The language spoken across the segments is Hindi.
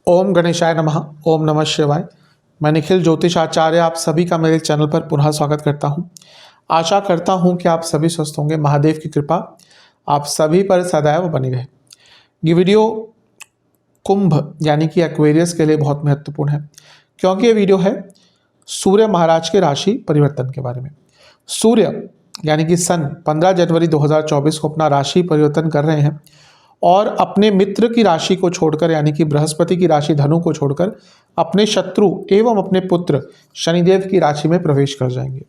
ओम गणेशाय नमः। ओम नमः शिवाय। मैं निखिल ज्योतिष आचार्य आप सभी का मेरे चैनल पर पुनः स्वागत करता हूं। आशा करता हूं कि आप सभी स्वस्थ होंगे। महादेव की कृपा आप सभी पर सदैव बनी रहे। ये वीडियो कुंभ यानी कि एक्वेरियस के लिए बहुत महत्वपूर्ण है, क्योंकि ये वीडियो है सूर्य महाराज के राशि परिवर्तन के बारे में। सूर्य यानी कि सन 15 जनवरी 2024 को अपना राशि परिवर्तन कर रहे हैं और अपने मित्र की राशि को छोड़कर यानी कि बृहस्पति की राशि धनु को छोड़कर अपने शत्रु एवं अपने पुत्र शनिदेव की राशि में प्रवेश कर जाएंगे।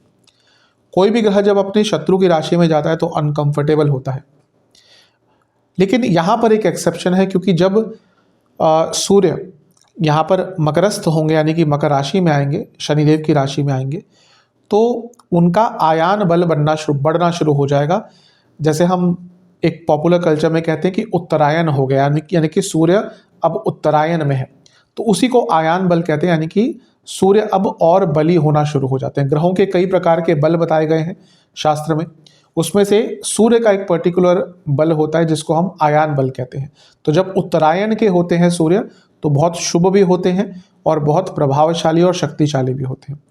कोई भी ग्रह जब अपने शत्रु की राशि में जाता है तो अनकंफर्टेबल होता है, लेकिन यहाँ पर एक एक्सेप्शन है, क्योंकि जब सूर्य यहाँ पर मकरस्थ होंगे यानी कि मकर राशि में आएंगे, शनिदेव की राशि में आएंगे, तो उनका आयान बल बढ़ना शुरू हो जाएगा। जैसे हम एक पॉपुलर कल्चर में कहते हैं कि उत्तरायण हो गया, यानी कि सूर्य अब उत्तरायण में है, तो उसी को आयान बल कहते हैं। यानी कि सूर्य अब और बली होना शुरू हो जाते हैं। ग्रहों के कई प्रकार के बल बताए गए हैं शास्त्र में, उसमें से सूर्य का एक पर्टिकुलर बल होता है जिसको हम आयान बल कहते हैं। तो जब उत्तरायण के होते हैं सूर्य तो बहुत शुभ भी होते हैं और बहुत प्रभावशाली और शक्तिशाली भी होते हैं।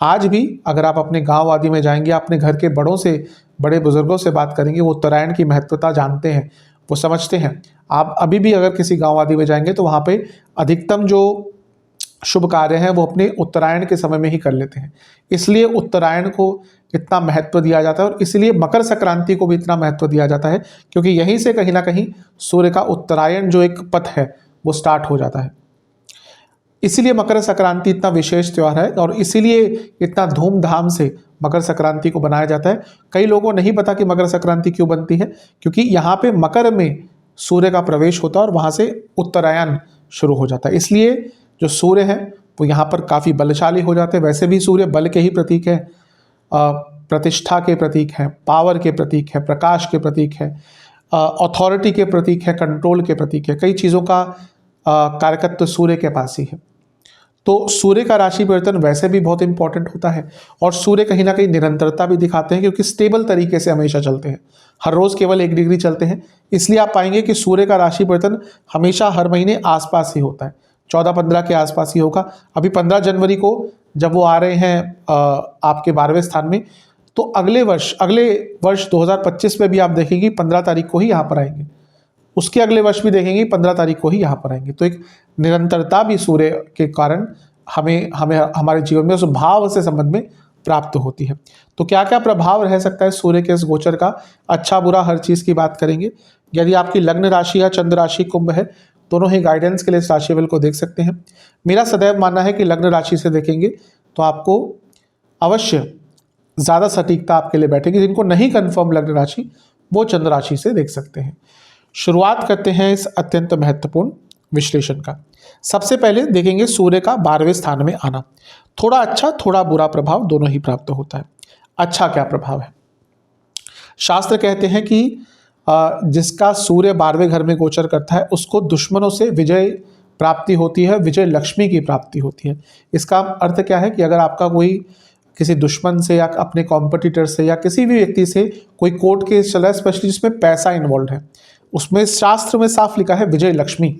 आज भी अगर आप अपने गांव आदि में जाएंगे, अपने घर के बड़ों से, बड़े बुजुर्गों से बात करेंगे, वो उत्तरायण की महत्वता जानते हैं, वो समझते हैं। आप अभी भी अगर किसी गांव आदि में जाएंगे तो वहाँ पे अधिकतम जो शुभ कार्य हैं वो अपने उत्तरायण के समय में ही कर लेते हैं। इसलिए उत्तरायण को इतना महत्व दिया जाता है और इसलिए मकर संक्रांति को भी इतना महत्व दिया जाता है, क्योंकि यहीं से कहीं ना कहीं सूर्य का उत्तरायण जो एक पथ है वो स्टार्ट हो जाता है। इसीलिए मकर संक्रांति इतना विशेष त्यौहार है और इसीलिए इतना धूमधाम से मकर संक्रांति को बनाया जाता है। कई लोगों को नहीं पता कि मकर संक्रांति क्यों बनती है, क्योंकि यहाँ पे मकर में सूर्य का प्रवेश होता है और वहाँ से उत्तरायण शुरू हो जाता है। इसलिए जो सूर्य है वो यहाँ पर काफ़ी बलशाली हो जाते हैं। वैसे भी सूर्य बल के ही प्रतीक है, प्रतिष्ठा के प्रतीक है, पावर के प्रतीक है, प्रकाश के प्रतीक है, अथॉरिटी के प्रतीक है, कंट्रोल के प्रतीक है। कई चीज़ों का कारकत्व सूर्य के पास ही है। तो सूर्य का राशि परिवर्तन वैसे भी बहुत इंपॉर्टेंट होता है और सूर्य कहीं ना कहीं निरंतरता भी दिखाते हैं, क्योंकि स्टेबल तरीके से हमेशा चलते हैं, हर रोज़ केवल 1 डिग्री चलते हैं। इसलिए आप पाएंगे कि सूर्य का राशि परिवर्तन हमेशा हर महीने आसपास ही होता है, 14-15 के आसपास ही होगा। अभी 15 जनवरी को जब वो आ रहे हैं आपके 12वें स्थान में, तो अगले वर्ष 2025 में भी आप देखेंगे 15 तारीख को ही यहाँ पर आएंगे, उसके अगले वर्ष भी देखेंगे 15 तारीख को ही यहाँ पर आएंगे। तो एक निरंतरता भी सूर्य के कारण हमें हमारे जीवन में उस भाव से संबंध में प्राप्त होती है। तो क्या क्या प्रभाव रह सकता है सूर्य के इस गोचर का, अच्छा बुरा हर चीज़ की बात करेंगे। यदि आपकी लग्न राशि या चंद्र राशि कुंभ है, दोनों ही गाइडेंस के लिए इस राशिफल को देख सकते हैं। मेरा सदैव मानना है कि लग्न राशि से देखेंगे तो आपको अवश्य ज़्यादा सटीकता आपके लिए बैठेगी। जिनको नहीं कन्फर्म लग्न राशि वो चंद्र राशि से देख सकते हैं। शुरुआत करते हैं इस अत्यंत महत्वपूर्ण विश्लेषण का। सबसे पहले देखेंगे सूर्य का 12वें स्थान में आना। थोड़ा अच्छा थोड़ा बुरा प्रभाव दोनों ही प्राप्त होता है। अच्छा क्या प्रभाव है? शास्त्र कहते हैं कि जिसका सूर्य 12वें घर में गोचर करता है उसको दुश्मनों से विजय प्राप्ति होती है, विजय लक्ष्मी की प्राप्ति होती है। इसका अर्थ क्या है कि अगर आपका कोई किसी दुश्मन से या अपने कॉम्पिटिटर से या किसी भी व्यक्ति से कोई कोर्ट केस चल रहा है, स्पेशली जिसमें पैसा इन्वॉल्व है, उसमें शास्त्र में साफ लिखा है विजय लक्ष्मी।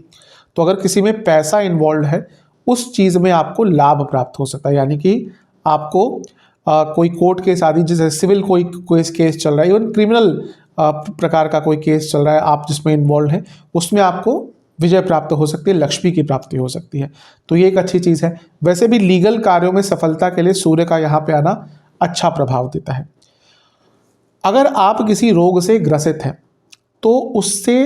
तो अगर किसी में पैसा इन्वॉल्व है उस चीज़ में आपको लाभ प्राप्त हो सकता है। यानी कि आपको कोई कोर्ट केस आदि, जैसे सिविल कोई केस चल रहा है, इवन क्रिमिनल प्रकार का कोई केस चल रहा है, आप जिसमें इन्वॉल्व हैं, उसमें आपको विजय प्राप्त हो सकती है, लक्ष्मी की प्राप्ति हो सकती है। तो ये एक अच्छी चीज़ है। वैसे भी लीगल कार्यों में सफलता के लिए सूर्य का यहाँ पे आना अच्छा प्रभाव देता है। अगर आप किसी रोग से ग्रसित हैं तो उससे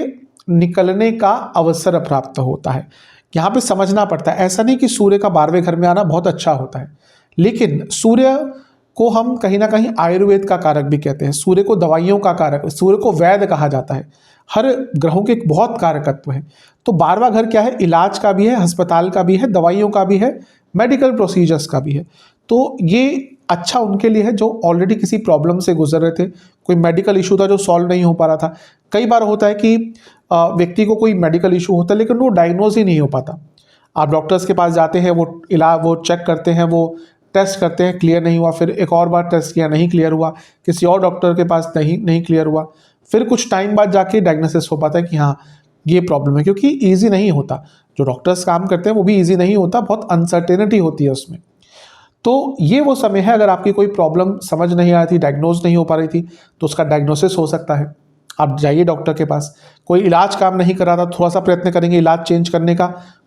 निकलने का अवसर प्राप्त होता है। यहाँ पे समझना पड़ता है, ऐसा नहीं कि सूर्य का 12वें घर में आना बहुत अच्छा होता है, लेकिन सूर्य को हम कहीं ना कहीं आयुर्वेद का कारक भी कहते हैं, सूर्य को दवाइयों का कारक, सूर्य को वैद्य कहा जाता है। हर ग्रहों के बहुत कारकत्व है। तो 12वां घर क्या है? इलाज का भी है, अस्पताल का भी है, दवाइयों का भी है, मेडिकल प्रोसीजर्स का भी है। तो ये अच्छा उनके लिए है जो ऑलरेडी किसी प्रॉब्लम से गुजर रहे थे, कोई मेडिकल इशू था जो सॉल्व नहीं हो पा रहा था। कई बार होता है कि व्यक्ति को कोई मेडिकल इशू होता है लेकिन वो डायग्नोज ही नहीं हो पाता। आप डॉक्टर्स के पास जाते हैं, वो चेक करते हैं, वो टेस्ट करते हैं, क्लियर नहीं हुआ, फिर एक और बार टेस्ट किया, नहीं क्लियर हुआ, किसी और डॉक्टर के पास नहीं क्लियर हुआ, फिर कुछ टाइम बाद जाके डायग्नोसिस हो पाता है कि हाँ ये प्रॉब्लम है, क्योंकि ईजी नहीं होता। जो डॉक्टर्स काम करते हैं वो भी ईजी नहीं होता, बहुत अनसर्टेनिटी होती है उसमें। तो ये वो समय है, अगर आपकी कोई प्रॉब्लम समझ नहीं आ रही थी, डायग्नोज नहीं हो पा रही थी, तो उसका डायग्नोसिस हो सकता है। आप जाइए डॉक्टर के पास। कोई इलाज काम नहीं कर रहा था, थोड़ा सा प्रयत्न करेंगे इलाज चेंज करने का,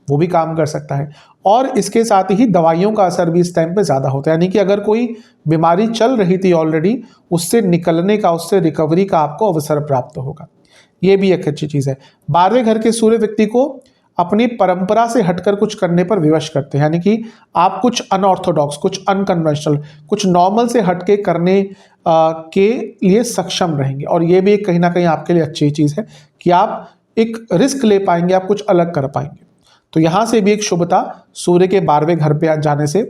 वो भी काम कर सकता है। और इसके साथ ही दवाइयों का असर भी इस टाइम पे ज़्यादा होता है, यानी कि अगर कोई बीमारी चल रही थी ऑलरेडी, उससे निकलने का, उससे रिकवरी का आपको अवसर प्राप्त होगा। ये भी एक अच्छी चीज़ है। 12वें घर के सूर्य व्यक्ति को अपनी परंपरा से हटकर कुछ करने पर विवश करते हैं, यानी कि आप कुछ अनऑर्थोडॉक्स, कुछ अनकन्वेंशनल, कुछ नॉर्मल से हटके करने के लिए सक्षम रहेंगे। और ये भी एक कहीं ना कहीं आपके लिए अच्छी चीज़ है कि आप एक रिस्क ले पाएंगे, आप कुछ अलग कर पाएंगे। तो यहाँ से भी एक शुभता सूर्य के 12वें घर पे जाने से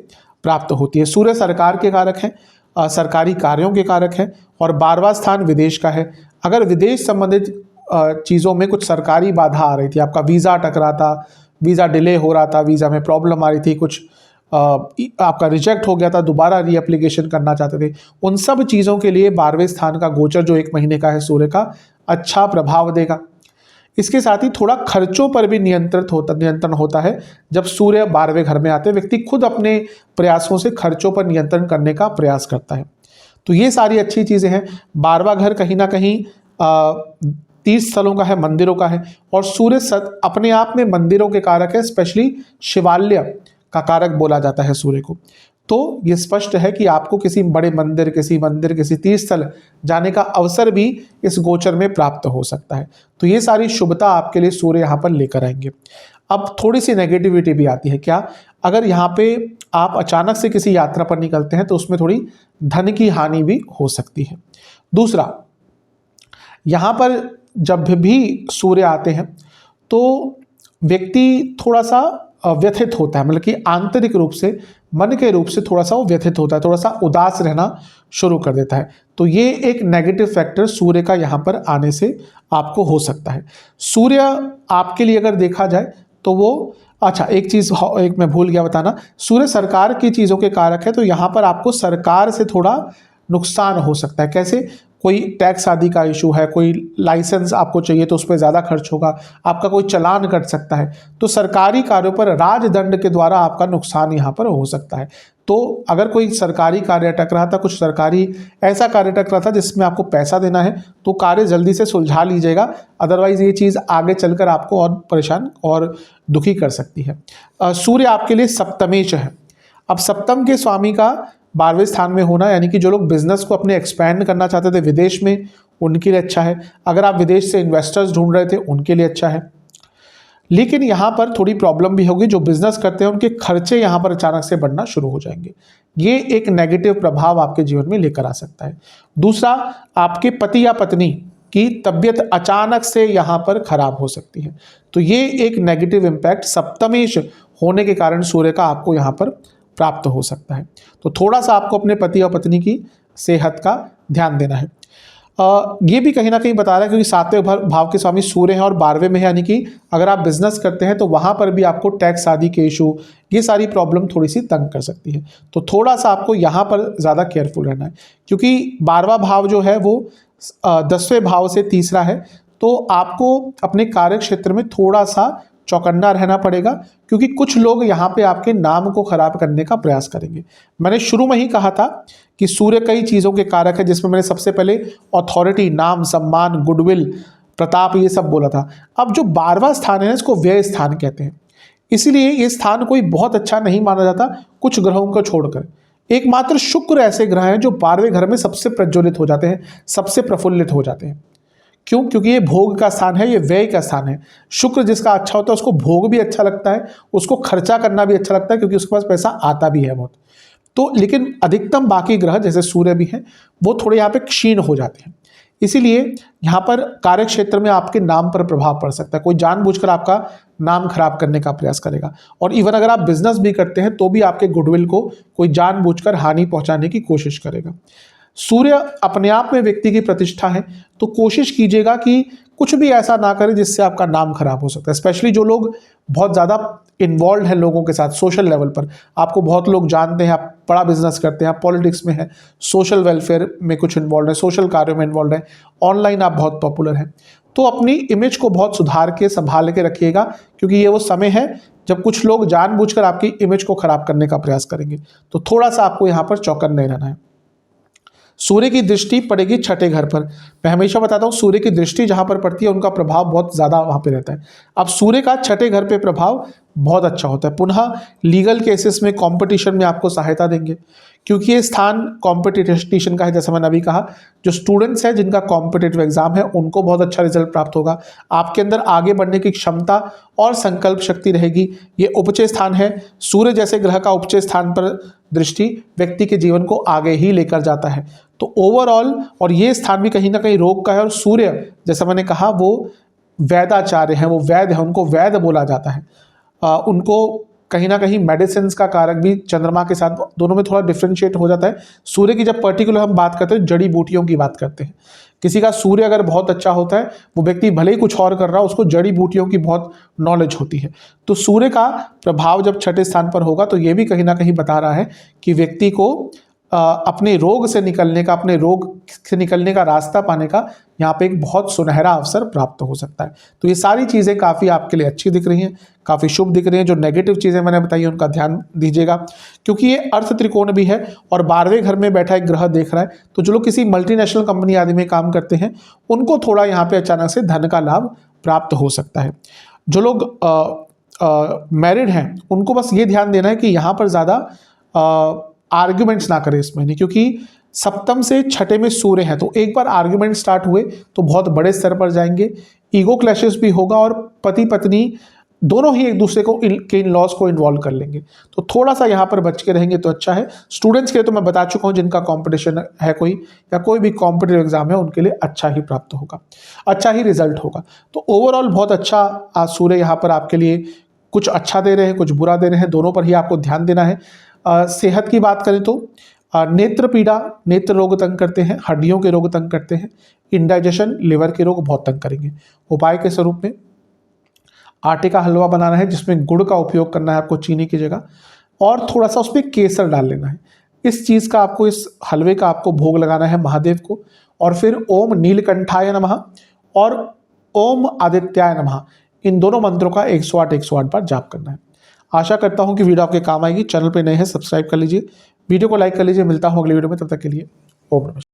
प्राप्त होती है। सूर्य सरकार के कारक हैं, सरकारी कार्यों के कारक हैं, और 12वां स्थान विदेश का है। अगर विदेश संबंधित चीज़ों में कुछ सरकारी बाधा आ रही थी, आपका वीज़ा अटक रहा था, वीज़ा डिले हो रहा था, वीज़ा में प्रॉब्लम आ रही थी, कुछ आपका रिजेक्ट हो गया था, दोबारा रीएप्लीकेशन करना चाहते थे, उन सब चीज़ों के लिए 12वें स्थान का गोचर जो 1 महीने का है सूर्य का, अच्छा प्रभाव देगा। इसके साथ ही थोड़ा खर्चों पर भी नियंत्रण होता है। जब सूर्य 12वें घर में आते हैं, व्यक्ति खुद अपने प्रयासों से खर्चों पर नियंत्रण करने का प्रयास करता है। तो ये सारी अच्छी चीज़ें हैं। 12वां घर कहीं ना कहीं तीर्थ स्थलों का है, मंदिरों का है, और सूर्य अपने आप में मंदिरों के कारक है, स्पेशली शिवालय का कारक बोला जाता है सूर्य को। तो ये स्पष्ट है कि आपको किसी बड़े मंदिर, किसी तीर्थ स्थल जाने का अवसर भी इस गोचर में प्राप्त हो सकता है। तो ये सारी शुभता आपके लिए सूर्य यहाँ पर लेकर आएंगे। अब थोड़ी सी नेगेटिविटी भी आती है। क्या? अगर यहाँ पे आप अचानक से किसी यात्रा पर निकलते हैं तो उसमें थोड़ी धन की हानि भी हो सकती है। दूसरा, यहाँ पर जब भी सूर्य आते हैं तो व्यक्ति थोड़ा सा व्यथित होता है, मतलब कि आंतरिक रूप से, मन के रूप से थोड़ा सा वो व्यथित होता है, थोड़ा सा उदास रहना शुरू कर देता है। तो ये एक नेगेटिव फैक्टर सूर्य का यहाँ पर आने से आपको हो सकता है। सूर्य आपके लिए अगर देखा जाए तो वो, अच्छा एक मैं भूल गया बताना, सूर्य सरकार की चीज़ों के कारक है, तो यहाँ पर आपको सरकार से थोड़ा नुकसान हो सकता है। कैसे? कोई टैक्स आदि का इशू है, कोई लाइसेंस आपको चाहिए तो उस पर ज़्यादा खर्च होगा, आपका कोई चालान कट सकता है, तो सरकारी कार्यों पर राजदंड के द्वारा आपका नुकसान यहाँ पर हो सकता है। तो अगर कोई सरकारी कार्य अटक रहा था, कुछ सरकारी ऐसा कार्य अटक रहा था जिसमें आपको पैसा देना है, तो कार्य जल्दी से सुलझा लीजिएगा, अदरवाइज ये चीज़ आगे चलकर आपको और परेशान और दुखी कर सकती है। सूर्य आपके लिए सप्तमेश है। अब सप्तम के स्वामी का 12वें स्थान में होना, यानी कि जो लोग बिजनेस को अपने एक्सपैंड करना चाहते थे विदेश में, उनके लिए अच्छा है। अगर आप विदेश से इन्वेस्टर्स ढूंढ रहे थे, उनके लिए अच्छा है। लेकिन यहाँ पर थोड़ी प्रॉब्लम भी होगी, जो बिजनेस करते हैं उनके खर्चे यहाँ पर अचानक से बढ़ना शुरू हो जाएंगे। ये एक नेगेटिव प्रभाव आपके जीवन में लेकर आ सकता है। दूसरा, आपके पति या पत्नी की तबीयत अचानक से यहाँ पर खराब हो सकती है। तो ये एक नेगेटिव इम्पैक्ट सप्तमेश होने के कारण सूर्य का आपको यहाँ पर प्राप्त हो सकता है। तो थोड़ा सा आपको अपने पति और पत्नी की सेहत का ध्यान देना है। ये भी कहीं ना कहीं बता रहा है, क्योंकि 7वें भाव के स्वामी सूर्य हैं और 12वें में है, यानी कि अगर आप बिजनेस करते हैं तो वहाँ पर भी आपको टैक्स आदि के इशू, ये सारी प्रॉब्लम थोड़ी सी तंग कर सकती है। तो थोड़ा सा आपको यहाँ पर ज़्यादा केयरफुल रहना है, क्योंकि 12वां भाव जो है वो 10वें भाव से तीसरा है। तो आपको अपने कार्य क्षेत्र में थोड़ा सा चौकन्ना रहना पड़ेगा, क्योंकि कुछ लोग यहाँ पे आपके नाम को खराब करने का प्रयास करेंगे। मैंने शुरू में ही कहा था कि सूर्य कई चीज़ों के कारक है, जिसमें मैंने सबसे पहले अथॉरिटी, नाम, सम्मान, गुडविल, प्रताप, ये सब बोला था। अब जो 12वां स्थान है इसको व्यय स्थान कहते हैं, इसीलिए ये स्थान कोई बहुत अच्छा नहीं माना जाता कुछ ग्रहों को छोड़कर। एकमात्र शुक्र ऐसे ग्रह हैं जो 12वें घर में सबसे प्रज्वलित हो जाते हैं, सबसे प्रफुल्लित हो जाते हैं। क्यों? क्योंकि ये भोग का स्थान है, ये व्यय का स्थान है। शुक्र जिसका अच्छा होता है उसको भोग भी अच्छा लगता है, उसको खर्चा करना भी अच्छा लगता है, क्योंकि उसके पास पैसा आता भी है बहुत। तो लेकिन अधिकतम बाकी ग्रह जैसे सूर्य भी हैं वो थोड़े यहाँ पे क्षीण हो जाते हैं, इसीलिए यहाँ पर कार्य क्षेत्र में आपके नाम पर प्रभाव पड़ सकता है। कोई जानबूझकर आपका नाम खराब करने का प्रयास करेगा, और इवन अगर आप बिजनेस भी करते हैं तो भी आपके गुडविल को कोई जानबूझकर हानि पहुँचाने की कोशिश करेगा। सूर्य अपने आप में व्यक्ति की प्रतिष्ठा है, तो कोशिश कीजिएगा कि कुछ भी ऐसा ना करें जिससे आपका नाम खराब हो सकता है। स्पेशली जो लोग बहुत ज़्यादा इन्वॉल्व हैं लोगों के साथ सोशल लेवल पर, आपको बहुत लोग जानते हैं, आप बड़ा बिजनेस करते हैं, आप पॉलिटिक्स में हैं, सोशल वेलफेयर में कुछ इन्वॉल्व है, सोशल कार्यों में इन्वॉल्व है, ऑनलाइन आप बहुत पॉपुलर हैं, तो अपनी इमेज को बहुत सुधार के संभाल के रखिएगा, क्योंकि ये वो समय है जब कुछ लोग जानबूझकर आपकी इमेज को खराब करने का प्रयास करेंगे। तो थोड़ा सा आपको यहाँ पर चौकन्ने रहना है। सूर्य की दृष्टि पड़ेगी छठे घर पर। मैं हमेशा बताता हूँ सूर्य की दृष्टि जहाँ पर पड़ती है उनका प्रभाव बहुत ज़्यादा वहाँ पे रहता है। अब सूर्य का छठे घर पे प्रभाव बहुत अच्छा होता है। पुनः लीगल केसेस में, कंपटीशन में आपको सहायता देंगे, क्योंकि ये स्थान कंपटीशन का है। जैसा मैंने अभी कहा, जो स्टूडेंट्स हैं जिनका कॉम्पिटिटिव एग्जाम है उनको बहुत अच्छा रिजल्ट प्राप्त होगा। आपके अंदर आगे बढ़ने की क्षमता और संकल्प शक्ति रहेगी। ये उपचय स्थान है, सूर्य जैसे ग्रह का उपचय स्थान पर दृष्टि व्यक्ति के जीवन को आगे ही लेकर जाता है। तो ओवरऑल, और ये स्थान भी कहीं ना कहीं रोग का है, और सूर्य जैसा मैंने कहा वो वैदाचार्य हैं, वो वैद है, उनको वैद बोला जाता है। उनको कहीं ना कहीं मेडिसिन का कारक भी चंद्रमा के साथ, दोनों में थोड़ा डिफ्रेंशिएट हो जाता है। सूर्य की जब पर्टिकुलर हम बात करते हैं, जड़ी बूटियों की बात करते हैं, किसी का सूर्य अगर बहुत अच्छा होता है, वो व्यक्ति भले ही कुछ और कर रहा हो, उसको जड़ी बूटियों की बहुत नॉलेज होती है। तो सूर्य का प्रभाव जब छठे स्थान पर होगा तो ये भी कहीं ना कहीं बता रहा है कि व्यक्ति को अपने रोग से निकलने का, अपने रोग से निकलने का रास्ता पाने का यहाँ पे एक बहुत सुनहरा अवसर प्राप्त हो सकता है। तो ये सारी चीज़ें काफ़ी आपके लिए अच्छी दिख रही हैं, काफ़ी शुभ दिख रही हैं। जो नेगेटिव चीज़ें मैंने बताई उनका ध्यान दीजिएगा, क्योंकि ये अर्थ त्रिकोण भी है और 12वें घर में बैठा एक ग्रह देख रहा है। तो जो लोग किसी मल्टीनेशनल कंपनी आदि में काम करते हैं उनको थोड़ा यहाँ पे अचानक से धन का लाभ प्राप्त हो सकता है। जो लोग मैरिड हैं उनको बस ये ध्यान देना है कि यहाँ पर ज़्यादा आर्ग्यूमेंट्स ना करें इस महीने, क्योंकि सप्तम से छठे में सूर्य है, तो एक बार आर्ग्यूमेंट स्टार्ट हुए तो बहुत बड़े स्तर पर जाएंगे। ईगो क्लैशेस भी होगा और पति पत्नी दोनों ही एक दूसरे को के इन लॉज को इन्वॉल्व कर लेंगे। तो थोड़ा सा यहाँ पर बच के रहेंगे तो अच्छा है। स्टूडेंट्स के लिए तो मैं बता चुका हूँ, जिनका कॉम्पिटिशन है कोई या कोई भी कॉम्पिटिटिव एग्जाम है उनके लिए अच्छा ही प्राप्त होगा, अच्छा ही रिजल्ट होगा। तो ओवरऑल बहुत अच्छा आज सूर्य यहाँ पर आपके लिए कुछ अच्छा दे रहे हैं, कुछ बुरा दे रहे हैं, दोनों पर ही आपको ध्यान देना है। सेहत की बात करें तो नेत्र पीड़ा, नेत्र रोग तंग करते हैं, हड्डियों के रोग तंग करते हैं, इंडाइजेशन, लिवर के रोग बहुत तंग करेंगे। उपाय के स्वरूप में आटे का हलवा बनाना है जिसमें गुड़ का उपयोग करना है आपको चीनी की जगह, और थोड़ा सा उसमें केसर डाल लेना है। इस चीज़ का आपको, इस हलवे का आपको भोग लगाना है महादेव को, और फिर ओम नीलकंठाय नमः और ओम आदित्याय नमः, इन दोनों मंत्रों का 108 बार जाप करना है। आशा करता हूं कि वीडियो आपके काम आएगी। चैनल पे नए हैं सब्सक्राइब कर लीजिए, वीडियो को लाइक कर लीजिए। मिलता हूं अगले वीडियो में, तब तक के लिए ओम नमः।